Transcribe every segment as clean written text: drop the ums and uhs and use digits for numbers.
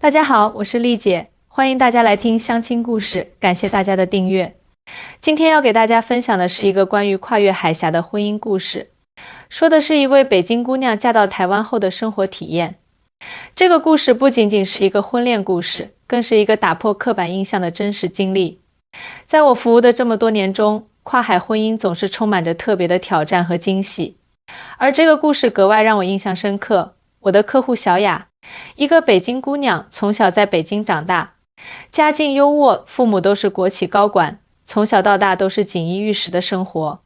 大家好，我是丽姐，欢迎大家来听相亲故事，感谢大家的订阅。今天要给大家分享的是一个关于跨越海峡的婚姻故事，说的是一位北京姑娘嫁到台湾后的生活体验。这个故事不仅仅是一个婚恋故事，更是一个打破刻板印象的真实经历。在我服务的这么多年中，跨海婚姻总是充满着特别的挑战和惊喜，而这个故事格外让我印象深刻。我的客户小雅，一个北京姑娘，从小在北京长大，家境优渥，父母都是国企高管，从小到大都是锦衣玉食的生活。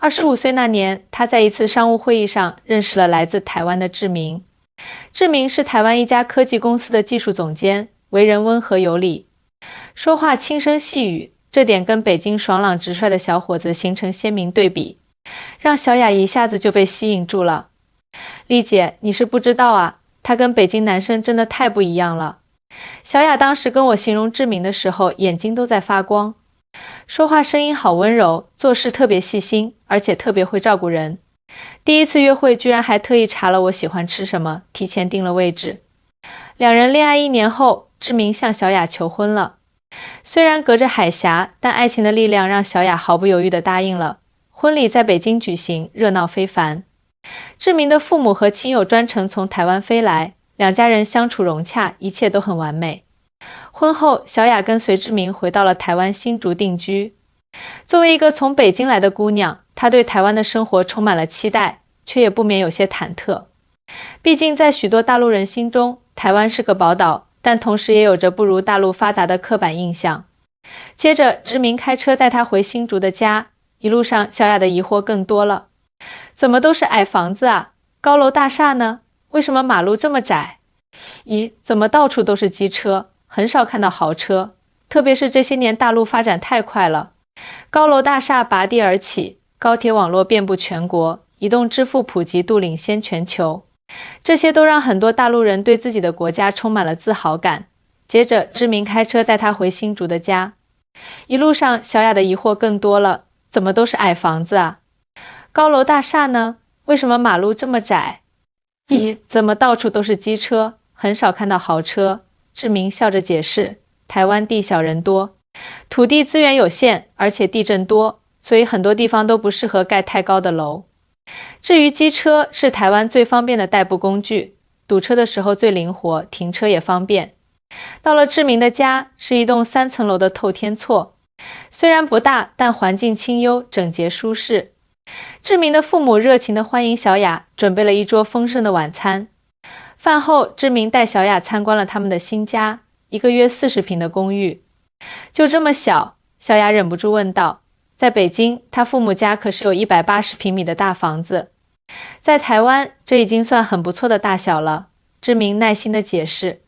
25岁那年，她在一次商务会议上认识了来自台湾的志明。志明是台湾一家科技公司的技术总监，为人温和有礼，说话轻声细语，这点跟北京爽朗直率的小伙子形成鲜明对比，让小雅一下子就被吸引住了。丽姐，你是不知道啊，他跟北京男生真的太不一样了。小雅当时跟我形容志明的时候，眼睛都在发光，说话声音好温柔，做事特别细心，而且特别会照顾人。第一次约会居然还特意查了我喜欢吃什么，提前定了位置。两人恋爱1年后，志明向小雅求婚了。虽然隔着海峡，但爱情的力量让小雅毫不犹豫地答应了。婚礼在北京举行，热闹非凡。志明的父母和亲友专程从台湾飞来，两家人相处融洽，一切都很完美。婚后，小雅跟随志明回到了台湾新竹定居。作为一个从北京来的姑娘，她对台湾的生活充满了期待，却也不免有些忐忑。毕竟在许多大陆人心中，台湾是个宝岛，但同时也有着不如大陆发达的刻板印象。接着，志明开车带她回新竹的家，一路上小雅的疑惑更多了。怎么都是矮房子啊？高楼大厦呢？为什么马路这么窄？咦，怎么到处都是机车，很少看到豪车？特别是这些年大陆发展太快了，高楼大厦拔地而起，高铁网络遍布全国，移动支付普及度领先全球。这些都让很多大陆人对自己的国家充满了自豪感。接着，志明开车带他回新竹的家。一路上，小雅的疑惑更多了，怎么都是矮房子啊？高楼大厦呢？为什么马路这么窄？咦，怎么到处都是机车，很少看到豪车？志明笑着解释，台湾地小人多，土地资源有限，而且地震多，所以很多地方都不适合盖太高的楼。至于机车，是台湾最方便的代步工具，堵车的时候最灵活，停车也方便。到了志明的家，是一栋3层楼的透天厝，虽然不大，但环境清幽，整洁舒适。志明的父母热情地欢迎小雅，准备了一桌丰盛的晚餐。饭后，志明带小雅参观了他们的新家，一个约40平的公寓。就这么小，小雅忍不住问道，在北京，他父母家可是有180平米的大房子，在台湾，这已经算很不错的大小了。志明耐心地解释，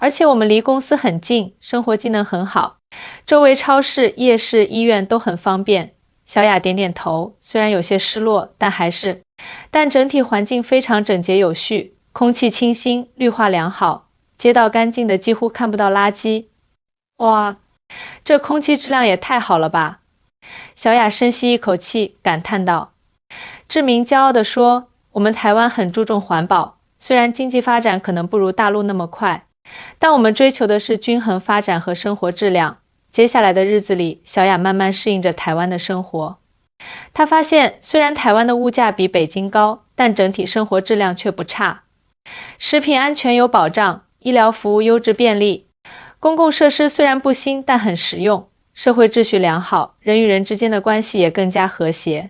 而且我们离公司很近，生活机能很好，周围超市、夜市、医院都很方便。小雅点点头，虽然有些失落，但整体环境非常整洁有序，空气清新，绿化良好，街道干净的几乎看不到垃圾。哇，这空气质量也太好了吧！小雅深吸一口气，感叹道。志明骄傲地说，我们台湾很注重环保，虽然经济发展可能不如大陆那么快，但我们追求的是均衡发展和生活质量。接下来的日子里，小雅慢慢适应着台湾的生活。她发现，虽然台湾的物价比北京高，但整体生活质量却不差。食品安全有保障，医疗服务优质便利，公共设施虽然不新，但很实用，社会秩序良好，人与人之间的关系也更加和谐。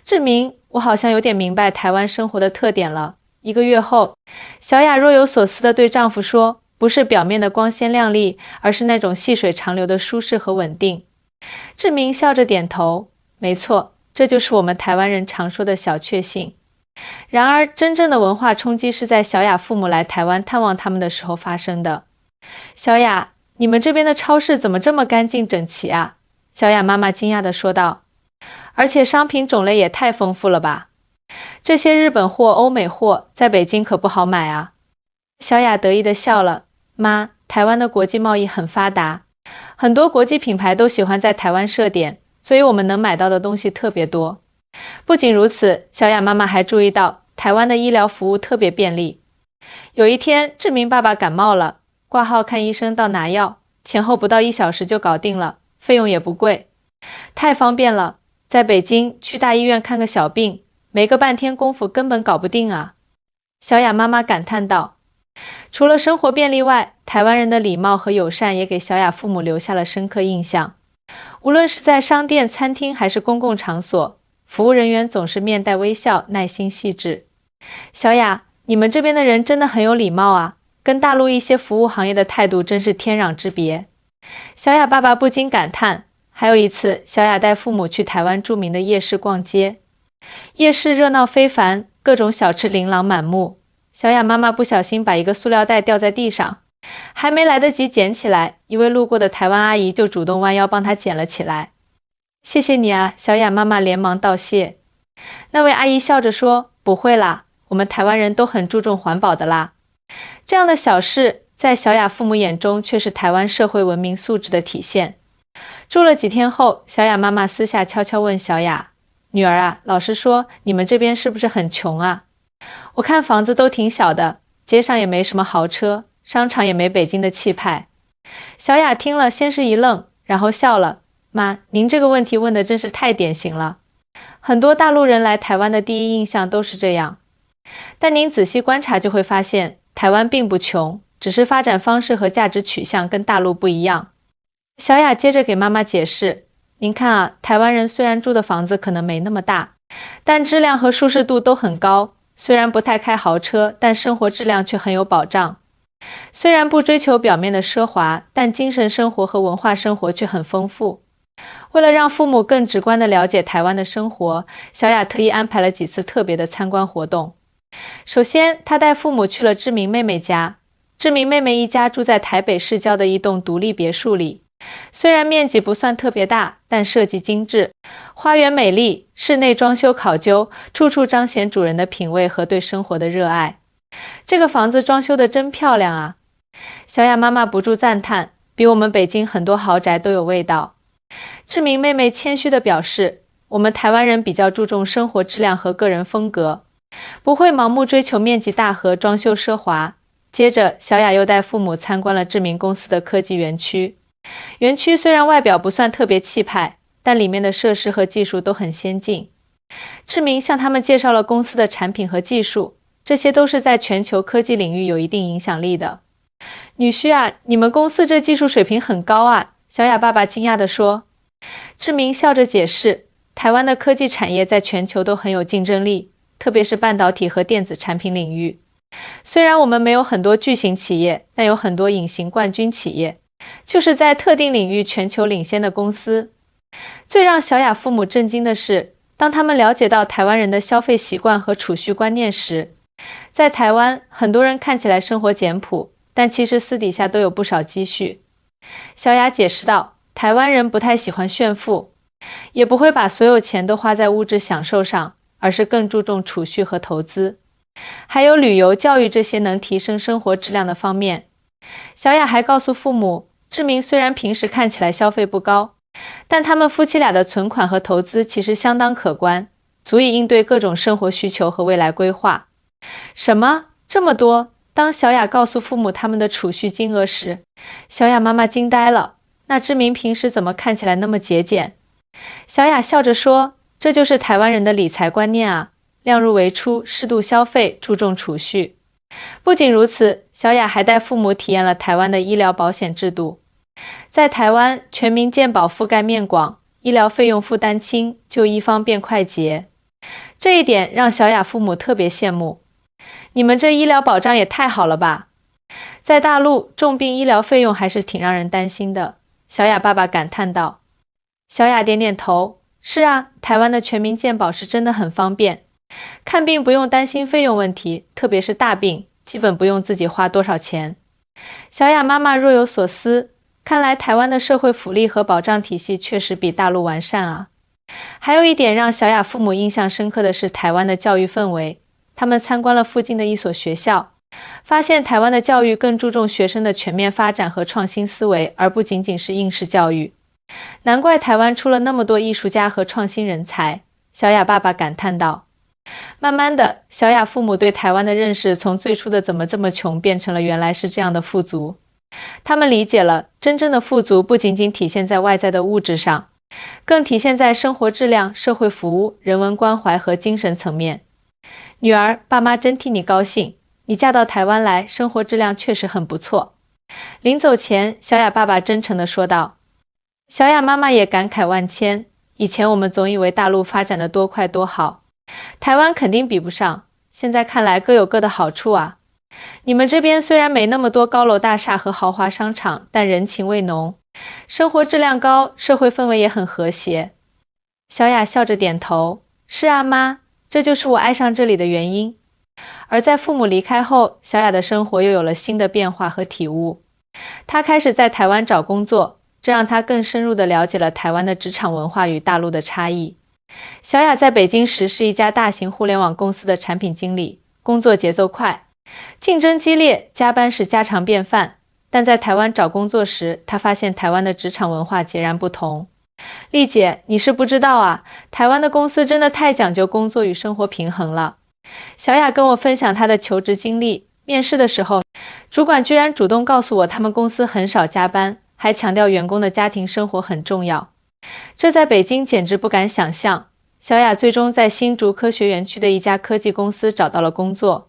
志明，我好像有点明白台湾生活的特点了。1个月后，小雅若有所思地对丈夫说，不是表面的光鲜亮丽，而是那种细水长流的舒适和稳定。志明笑着点头，没错，这就是我们台湾人常说的小确幸。然而，真正的文化冲击是在小雅父母来台湾探望他们的时候发生的。小雅，你们这边的超市怎么这么干净整齐啊？小雅妈妈惊讶地说道。而且商品种类也太丰富了吧？这些日本货、欧美货在北京可不好买啊。小雅得意地笑了。妈，台湾的国际贸易很发达，很多国际品牌都喜欢在台湾设点，所以我们能买到的东西特别多。不仅如此，小雅妈妈还注意到台湾的医疗服务特别便利。有一天，志明爸爸感冒了，挂号看医生到拿药，前后不到1小时就搞定了，费用也不贵，太方便了。在北京去大医院看个小病，没个半天功夫根本搞不定啊。小雅妈妈感叹道。除了生活便利外，台湾人的礼貌和友善也给小雅父母留下了深刻印象。无论是在商店、餐厅还是公共场所，服务人员总是面带微笑，耐心细致。小雅，你们这边的人真的很有礼貌啊，跟大陆一些服务行业的态度真是天壤之别。小雅爸爸不禁感叹。还有一次，小雅带父母去台湾著名的夜市逛街，夜市热闹非凡，各种小吃琳琅满目。小雅妈妈不小心把一个塑料袋掉在地上，还没来得及捡起来，一位路过的台湾阿姨就主动弯腰帮她捡了起来。谢谢你啊，小雅妈妈连忙道谢。那位阿姨笑着说，不会啦，我们台湾人都很注重环保的啦。这样的小事，在小雅父母眼中却是台湾社会文明素质的体现。住了几天后，小雅妈妈私下悄悄问小雅，女儿啊，老实说，你们这边是不是很穷啊？我看房子都挺小的，街上也没什么豪车，商场也没北京的气派。小雅听了先是一愣，然后笑了。妈，您这个问题问得真是太典型了。很多大陆人来台湾的第一印象都是这样。但您仔细观察就会发现，台湾并不穷，只是发展方式和价值取向跟大陆不一样。小雅接着给妈妈解释，您看啊，台湾人虽然住的房子可能没那么大，但质量和舒适度都很高，虽然不太开豪车，但生活质量却很有保障。虽然不追求表面的奢华，但精神生活和文化生活却很丰富。为了让父母更直观地了解台湾的生活，小雅特意安排了几次特别的参观活动。首先，她带父母去了志明妹妹家。志明妹妹一家住在台北市郊的一栋独立别墅里，虽然面积不算特别大，但设计精致，花园美丽，室内装修考究，处处彰显主人的品味和对生活的热爱。这个房子装修得真漂亮啊！小雅妈妈不住赞叹，比我们北京很多豪宅都有味道。志明妹妹谦虚地表示，我们台湾人比较注重生活质量和个人风格，不会盲目追求面积大和装修奢华。接着，小雅又带父母参观了志明公司的科技园区。园区虽然外表不算特别气派，但里面的设施和技术都很先进。志明向他们介绍了公司的产品和技术，这些都是在全球科技领域有一定影响力的。女婿啊，你们公司这技术水平很高啊！小雅爸爸惊讶地说。志明笑着解释，台湾的科技产业在全球都很有竞争力，特别是半导体和电子产品领域。虽然我们没有很多巨型企业，但有很多隐形冠军企业，就是在特定领域全球领先的公司。最让小雅父母震惊的是，当他们了解到台湾人的消费习惯和储蓄观念时，在台湾，很多人看起来生活简朴，但其实私底下都有不少积蓄。小雅解释道，台湾人不太喜欢炫富，也不会把所有钱都花在物质享受上，而是更注重储蓄和投资。还有旅游、教育这些能提升生活质量的方面。小雅还告诉父母，志明虽然平时看起来消费不高，但他们夫妻俩的存款和投资其实相当可观，足以应对各种生活需求和未来规划。什么？这么多？当小雅告诉父母他们的储蓄金额时，小雅妈妈惊呆了。那志明平时怎么看起来那么节俭？小雅笑着说，这就是台湾人的理财观念啊。量入为出，适度消费，注重储蓄。不仅如此，小雅还带父母体验了台湾的医疗保险制度。在台湾，全民健保覆盖面广，医疗费用负担轻，就医方便快捷。这一点让小雅父母特别羡慕。你们这医疗保障也太好了吧！在大陆，重病医疗费用还是挺让人担心的。小雅爸爸感叹道。小雅点点头，是啊，台湾的全民健保是真的很方便。看病不用担心费用问题，特别是大病，基本不用自己花多少钱。小雅妈妈若有所思，看来台湾的社会福利和保障体系确实比大陆完善啊。还有一点让小雅父母印象深刻的是台湾的教育氛围。他们参观了附近的一所学校，发现台湾的教育更注重学生的全面发展和创新思维，而不仅仅是应试教育。难怪台湾出了那么多艺术家和创新人才，小雅爸爸感叹道。慢慢的，小雅父母对台湾的认识从最初的怎么这么穷变成了原来是这样的富足。他们理解了真正的富足不仅仅体现在外在的物质上，更体现在生活质量、社会服务、人文关怀和精神层面。女儿，爸妈真替你高兴，你嫁到台湾来，生活质量确实很不错。临走前，小雅爸爸真诚地说道。小雅妈妈也感慨万千，以前我们总以为大陆发展的多快多好，台湾肯定比不上，现在看来各有各的好处啊。你们这边虽然没那么多高楼大厦和豪华商场，但人情味浓，生活质量高，社会氛围也很和谐。小雅笑着点头，是啊妈，这就是我爱上这里的原因。而在父母离开后，小雅的生活又有了新的变化和体悟。她开始在台湾找工作，这让她更深入地了解了台湾的职场文化与大陆的差异。小雅在北京时是一家大型互联网公司的产品经理，工作节奏快，竞争激烈，加班是家常便饭。但在台湾找工作时，她发现台湾的职场文化截然不同。丽姐，你是不知道啊，台湾的公司真的太讲究工作与生活平衡了。小雅跟我分享她的求职经历，面试的时候，主管居然主动告诉我他们公司很少加班，还强调员工的家庭生活很重要。这在北京简直不敢想象。小雅最终在新竹科学园区的一家科技公司找到了工作。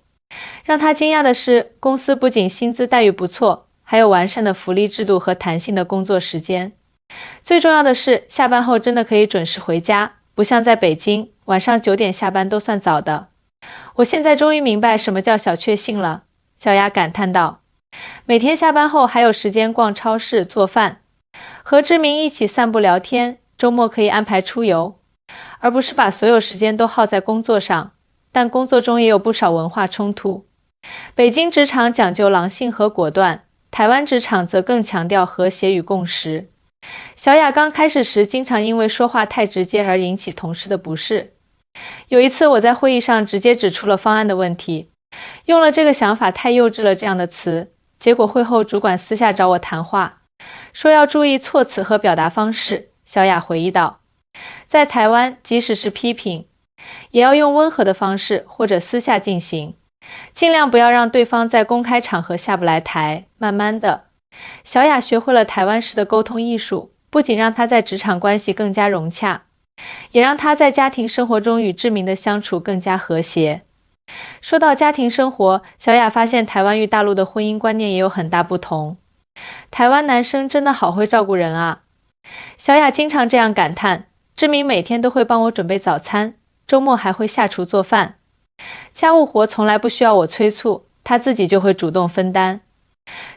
让她惊讶的是，公司不仅薪资待遇不错，还有完善的福利制度和弹性的工作时间。最重要的是，下班后真的可以准时回家，不像在北京，晚上9点下班都算早的。我现在终于明白什么叫小确幸了，小雅感叹道。每天下班后还有时间逛超市、做饭，和志明一起散步聊天，周末可以安排出游，而不是把所有时间都耗在工作上。但工作中也有不少文化冲突。北京职场讲究狼性和果断，台湾职场则更强调和谐与共识。小雅刚开始时经常因为说话太直接而引起同事的不适。有一次我在会议上直接指出了方案的问题，用了这个想法太幼稚了这样的词，结果会后主管私下找我谈话，说要注意措辞和表达方式。小雅回忆道，在台湾即使是批评，也要用温和的方式或者私下进行，尽量不要让对方在公开场合下不来台。慢慢的，小雅学会了台湾式的沟通艺术，不仅让她在职场关系更加融洽，也让她在家庭生活中与志明的相处更加和谐。说到家庭生活，小雅发现台湾与大陆的婚姻观念也有很大不同。台湾男生真的好会照顾人啊！小雅经常这样感叹，志明每天都会帮我准备早餐，周末还会下厨做饭，家务活从来不需要我催促，他自己就会主动分担。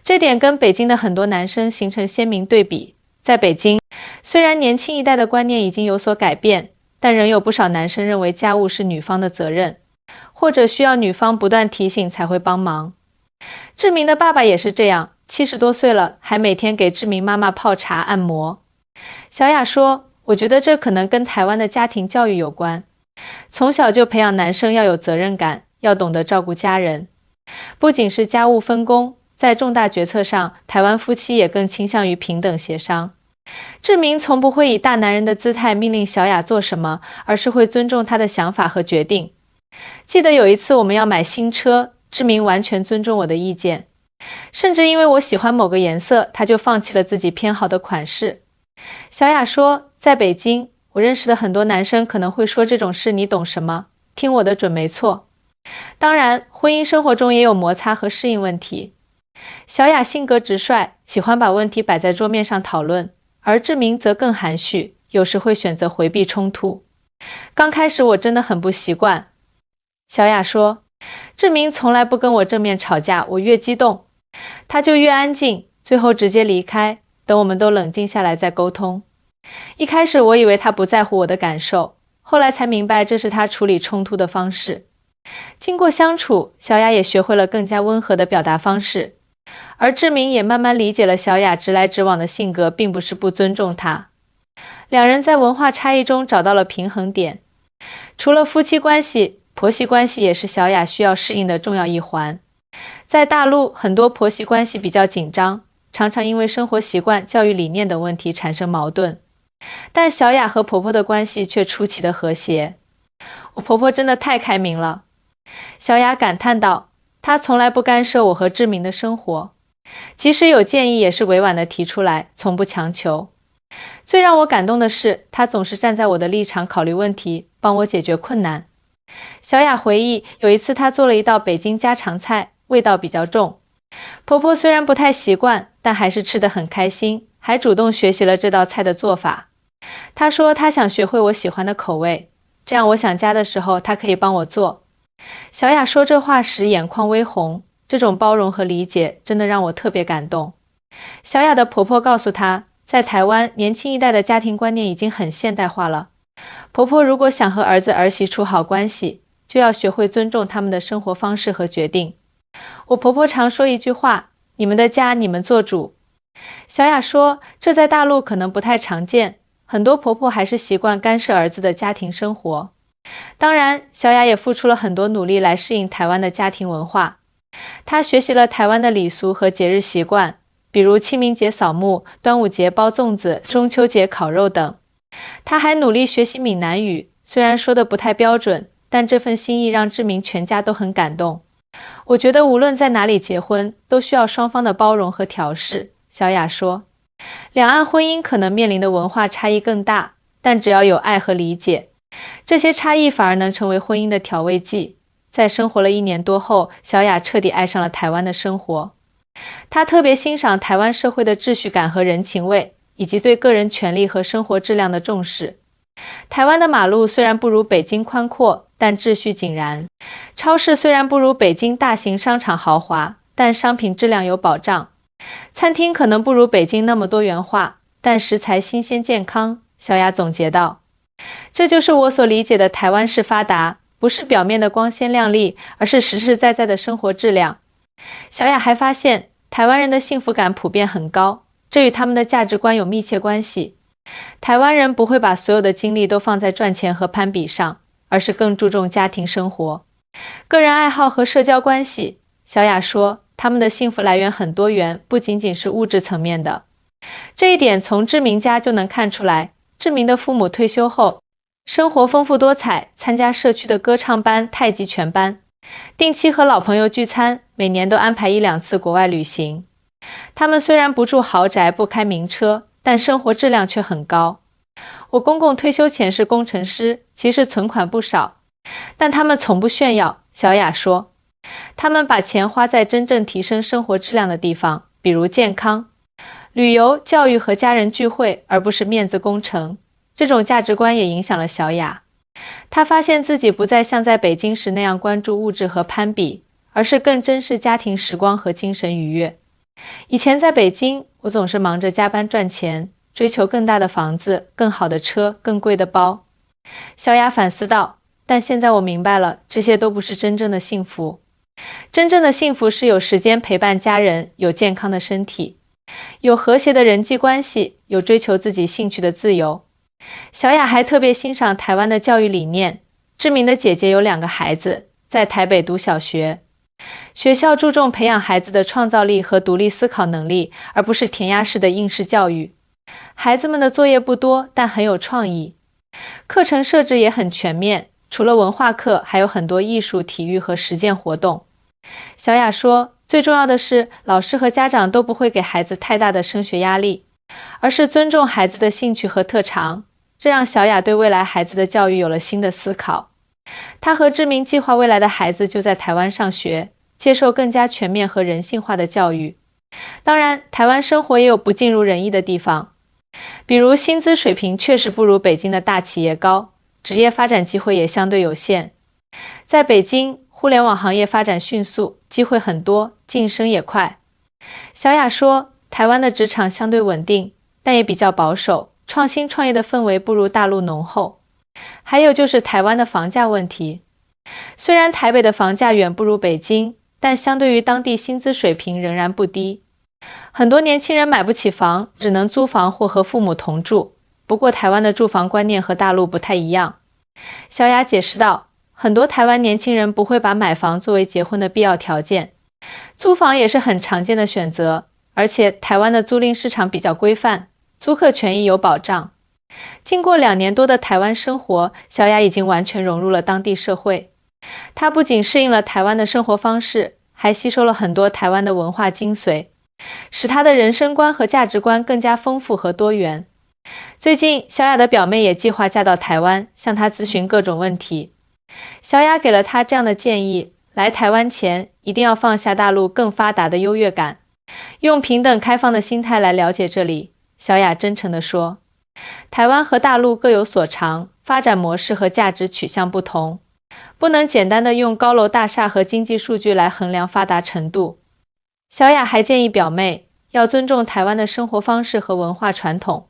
这点跟北京的很多男生形成鲜明对比。在北京，虽然年轻一代的观念已经有所改变，但仍有不少男生认为家务是女方的责任，或者需要女方不断提醒才会帮忙。志明的爸爸也是这样，70多岁了，还每天给志明妈妈泡茶按摩。小雅说，我觉得这可能跟台湾的家庭教育有关，从小就培养男生要有责任感，要懂得照顾家人。不仅是家务分工，在重大决策上，台湾夫妻也更倾向于平等协商。志明从不会以大男人的姿态命令小雅做什么，而是会尊重她的想法和决定。记得有一次我们要买新车，志明完全尊重我的意见，甚至因为我喜欢某个颜色，他就放弃了自己偏好的款式。小雅说，在北京，我认识的很多男生可能会说这种事你懂什么，听我的准没错。当然，婚姻生活中也有摩擦和适应问题。小雅性格直率，喜欢把问题摆在桌面上讨论，而志明则更含蓄，有时会选择回避冲突。刚开始我真的很不习惯。小雅说，志明从来不跟我正面吵架，我越激动，他就越安静，最后直接离开，等我们都冷静下来再沟通。一开始我以为他不在乎我的感受，后来才明白这是他处理冲突的方式。经过相处，小雅也学会了更加温和的表达方式，而志明也慢慢理解了小雅直来直往的性格并不是不尊重他。两人在文化差异中找到了平衡点。除了夫妻关系，婆媳关系也是小雅需要适应的重要一环。在大陆，很多婆媳关系比较紧张，常常因为生活习惯、教育理念等问题产生矛盾。但小雅和婆婆的关系却出奇的和谐。我婆婆真的太开明了。小雅感叹道，她从来不干涉我和志明的生活，即使有建议，也是委婉地提出来，从不强求。最让我感动的是，她总是站在我的立场考虑问题，帮我解决困难。小雅回忆，有一次她做了一道北京家常菜，味道比较重。婆婆虽然不太习惯，但还是吃得很开心，还主动学习了这道菜的做法。她说她想学会我喜欢的口味，这样我想家的时候她可以帮我做。小雅说这话时眼眶微红，这种包容和理解真的让我特别感动。小雅的婆婆告诉她，在台湾年轻一代的家庭观念已经很现代化了，婆婆如果想和儿子儿媳处好关系，就要学会尊重他们的生活方式和决定。我婆婆常说一句话，你们的家你们做主。小雅说，这在大陆可能不太常见，很多婆婆还是习惯干涉儿子的家庭生活。当然，小雅也付出了很多努力来适应台湾的家庭文化。她学习了台湾的礼俗和节日习惯，比如清明节扫墓、端午节包粽子、中秋节烤肉等。她还努力学习闽南语，虽然说的不太标准，但这份心意让志明全家都很感动。我觉得无论在哪里结婚，都需要双方的包容和调试。小雅说，两岸婚姻可能面临的文化差异更大，但只要有爱和理解，这些差异反而能成为婚姻的调味剂。在生活了1年多后，小雅彻底爱上了台湾的生活。她特别欣赏台湾社会的秩序感和人情味，以及对个人权利和生活质量的重视。台湾的马路虽然不如北京宽阔，但秩序井然。超市虽然不如北京大型商场豪华，但商品质量有保障。餐厅可能不如北京那么多元化，但食材新鲜健康。小雅总结道，这就是我所理解的台湾式发达，不是表面的光鲜亮丽，而是实实在在的生活质量。小雅还发现，台湾人的幸福感普遍很高，这与他们的价值观有密切关系。台湾人不会把所有的精力都放在赚钱和攀比上，而是更注重家庭生活、个人爱好和社交关系。小雅说，他们的幸福来源很多元，不仅仅是物质层面的。这一点从志明家就能看出来。志明的父母退休后，生活丰富多彩，参加社区的歌唱班、太极拳班，定期和老朋友聚餐，每年都安排1-2次国外旅行。他们虽然不住豪宅，不开名车，但生活质量却很高。我公公退休前是工程师，其实存款不少，但他们从不炫耀。小雅说，他们把钱花在真正提升生活质量的地方，比如健康、旅游、教育和家人聚会，而不是面子工程。这种价值观也影响了小雅。她发现自己不再像在北京时那样关注物质和攀比，而是更珍视家庭时光和精神愉悦。以前在北京，我总是忙着加班赚钱，追求更大的房子、更好的车、更贵的包。小雅反思道，但现在我明白了，这些都不是真正的幸福。真正的幸福是有时间陪伴家人，有健康的身体，有和谐的人际关系，有追求自己兴趣的自由。小雅还特别欣赏台湾的教育理念。志明的姐姐有2个孩子，在台北读小学。学校注重培养孩子的创造力和独立思考能力，而不是填鸭式的应试教育。孩子们的作业不多，但很有创意。课程设置也很全面，除了文化课，还有很多艺术、体育和实践活动。小雅说，最重要的是，老师和家长都不会给孩子太大的升学压力，而是尊重孩子的兴趣和特长。这让小雅对未来孩子的教育有了新的思考。她和志明计划未来的孩子就在台湾上学，接受更加全面和人性化的教育。当然，台湾生活也有不尽如人意的地方，比如薪资水平确实不如北京的大企业高，职业发展机会也相对有限。在北京，互联网行业发展迅速，机会很多，晋升也快。小雅说，台湾的职场相对稳定，但也比较保守，创新创业的氛围不如大陆浓厚。还有就是台湾的房价问题，虽然台北的房价远不如北京，但相对于当地薪资水平仍然不低。很多年轻人买不起房，只能租房或和父母同住。不过台湾的住房观念和大陆不太一样。小雅解释道，很多台湾年轻人不会把买房作为结婚的必要条件，租房也是很常见的选择，而且台湾的租赁市场比较规范，租客权益有保障。经过2年多的台湾生活，小雅已经完全融入了当地社会。她不仅适应了台湾的生活方式，还吸收了很多台湾的文化精髓。使她的人生观和价值观更加丰富和多元。最近，小雅的表妹也计划嫁到台湾，向她咨询各种问题。小雅给了她这样的建议：来台湾前，一定要放下大陆更发达的优越感，用平等开放的心态来了解这里。小雅真诚地说，台湾和大陆各有所长，发展模式和价值取向不同，不能简单的用高楼大厦和经济数据来衡量发达程度。小雅还建议表妹要尊重台湾的生活方式和文化传统，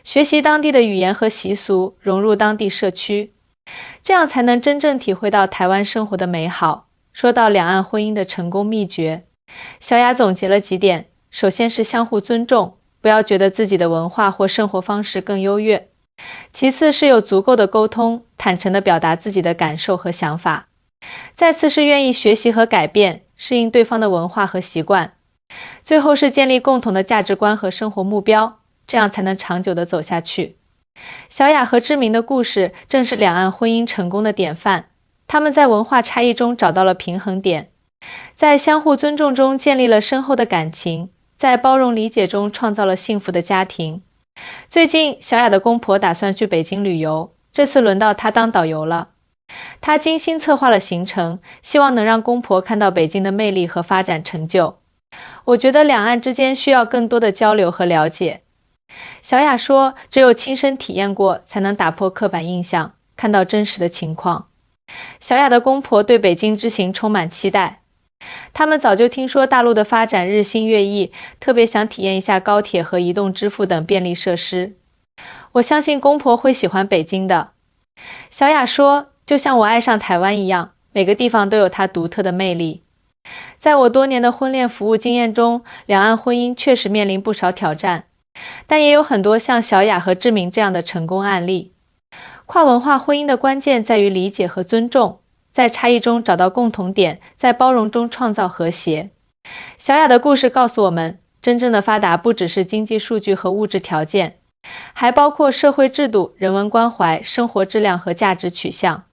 学习当地的语言和习俗，融入当地社区，这样才能真正体会到台湾生活的美好。说到两岸婚姻的成功秘诀，小雅总结了几点：首先是相互尊重，不要觉得自己的文化或生活方式更优越；其次是有足够的沟通，坦诚地表达自己的感受和想法；再次是愿意学习和改变，适应对方的文化和习惯；最后是建立共同的价值观和生活目标，这样才能长久地走下去。小雅和志明的故事正是两岸婚姻成功的典范，他们在文化差异中找到了平衡点，在相互尊重中建立了深厚的感情，在包容理解中创造了幸福的家庭。最近，小雅的公婆打算去北京旅游，这次轮到她当导游了。她精心策划了行程，希望能让公婆看到北京的魅力和发展成就。我觉得两岸之间需要更多的交流和了解。小雅说，只有亲身体验过，才能打破刻板印象，看到真实的情况。小雅的公婆对北京之行充满期待，他们早就听说大陆的发展日新月异，特别想体验一下高铁和移动支付等便利设施。我相信公婆会喜欢北京的。小雅说，就像我爱上台湾一样，每个地方都有它独特的魅力。在我多年的婚恋服务经验中，两岸婚姻确实面临不少挑战，但也有很多像小雅和志明这样的成功案例。跨文化婚姻的关键在于理解和尊重，在差异中找到共同点，在包容中创造和谐。小雅的故事告诉我们，真正的发达不只是经济数据和物质条件，还包括社会制度、人文关怀、生活质量和价值取向。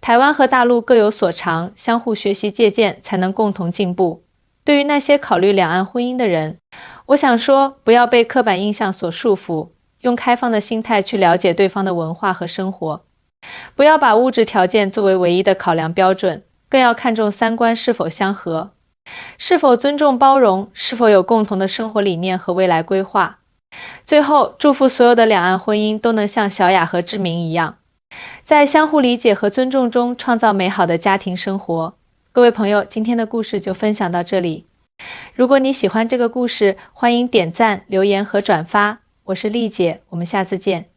台湾和大陆各有所长，相互学习借鉴，才能共同进步。对于那些考虑两岸婚姻的人，我想说，不要被刻板印象所束缚，用开放的心态去了解对方的文化和生活。不要把物质条件作为唯一的考量标准，更要看重三观是否相合，是否尊重包容，是否有共同的生活理念和未来规划。最后，祝福所有的两岸婚姻都能像小雅和志明一样，在相互理解和尊重中创造美好的家庭生活。各位朋友，今天的故事就分享到这里。如果你喜欢这个故事，欢迎点赞、留言和转发。我是丽姐，我们下次见。